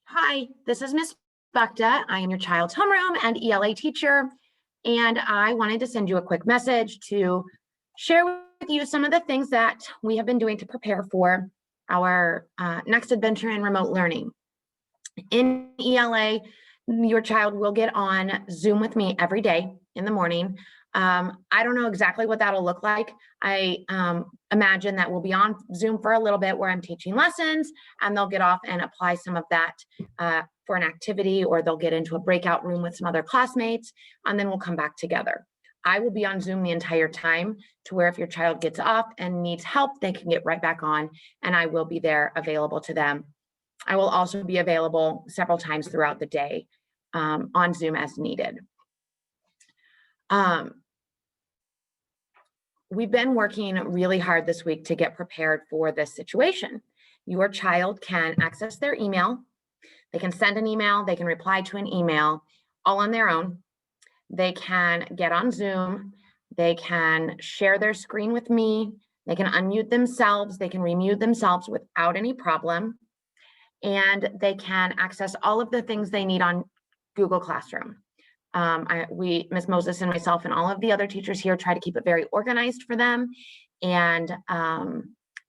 Hi, this is Miss Bukta. I am your child's homeroom and ELA teacher, and I wanted to send you a quick message to share with you some of the things that we have been doing to prepare for our next adventure in remote learning. In ELA, your child will get on Zoom with me every day in the morning. I don't know exactly what that'll look like. I imagine that we'll be on Zoom for a little bit where I'm teaching lessons, and they'll get off and apply some of that for an activity, or they'll get into a breakout room with some other classmates, and then we'll come back together. I will be on Zoom the entire time, to where if your child gets off and needs help, they can get right back on, and I will be there available to them. I will also be available several times throughout the day on Zoom as needed. We've been working really hard this week to get prepared for this situation. Your child can access their email. They can send an email, they can reply to an email, all on their own. They can get on Zoom, they can share their screen with me, they can unmute themselves, they can remute themselves without any problem, and they can access all of the things they need on Google Classroom. Ms. Moses and myself and all of the other teachers here try to keep it very organized for them, and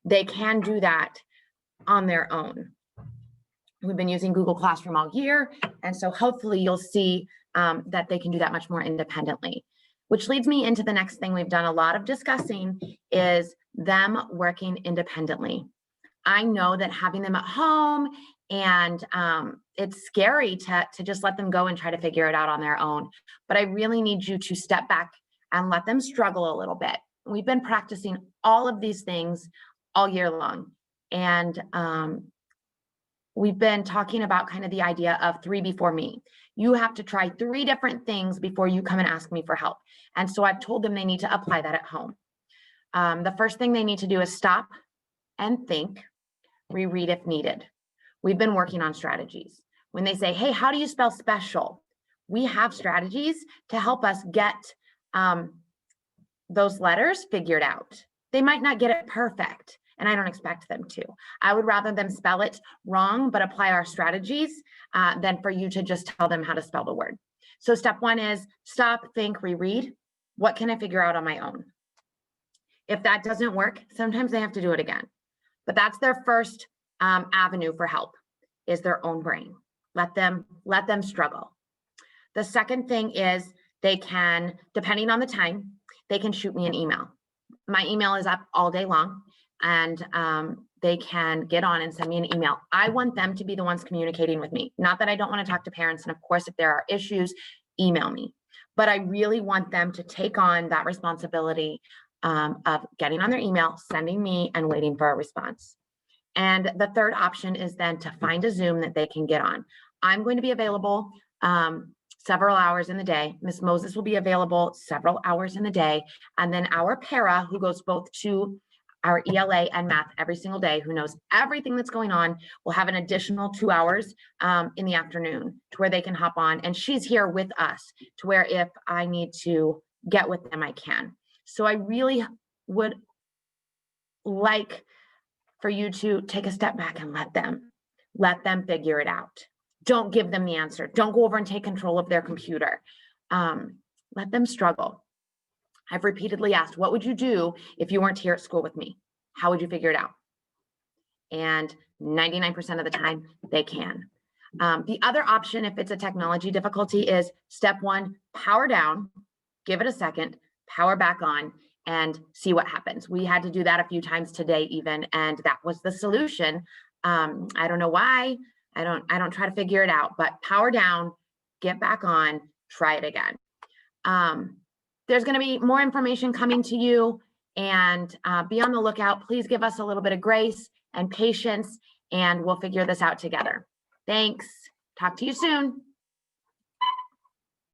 they can do that on their own. We've been using Google Classroom all year, and so hopefully you'll see that they can do that much more independently. Which leads me into the next thing we've done a lot of discussing, is them working independently. I know that having them at home, and it's scary to just let them go and try to figure it out on their own. But I really need you to step back and let them struggle a little bit. We've been practicing all of these things all year long. And we've been talking about kind of the idea of 3 before me. You have to try 3 different things before you come and ask me for help. And so I've told them they need to apply that at home. The first thing they need to do is stop and think, reread if needed. We've been working on strategies. When they say, hey, how do you spell special? We have strategies to help us get those letters figured out. They might not get it perfect, and I don't expect them to. I would rather them spell it wrong, but apply our strategies than for you to just tell them how to spell the word. So step 1 is stop, think, reread. What can I figure out on my own? If that doesn't work, sometimes they have to do it again. But that's their first avenue for help, is their own brain. Let them struggle. The second thing is they can, depending on the time, they can shoot me an email. My email is up all day long, and they can get on and send me an email. I want them to be the ones communicating with me. Not that I don't want to talk to parents, and of course, if there are issues, email me. But I really want them to take on that responsibility of getting on their email, sending me, and waiting for a response. And the third option is then to find a Zoom that they can get on. I'm going to be available several hours in the day. Ms. Moses will be available several hours in the day. And then our para, who goes both to our ELA and math every single day, who knows everything that's going on, will have an additional 2 hours in the afternoon to where they can hop on. And she's here with us to where if I need to get with them, I can. So I really would like for you to take a step back and let them figure it out. Don't give them the answer. Don't go over and take control of their computer. Let them struggle. I've repeatedly asked, what would you do if you weren't here at school with me? How would you figure it out? And 99% of the time, they can. The other option, if it's a technology difficulty, is step 1, power down, give it a second, power back on, and see what happens. We had to do that a few times today even, and that was the solution. I don't know why. I don't try to figure it out, but power down, get back on, try it again. There's going to be more information coming to you, and be on the lookout. Please give us a little bit of grace and patience, and we'll figure this out together. Thanks. Talk to you soon.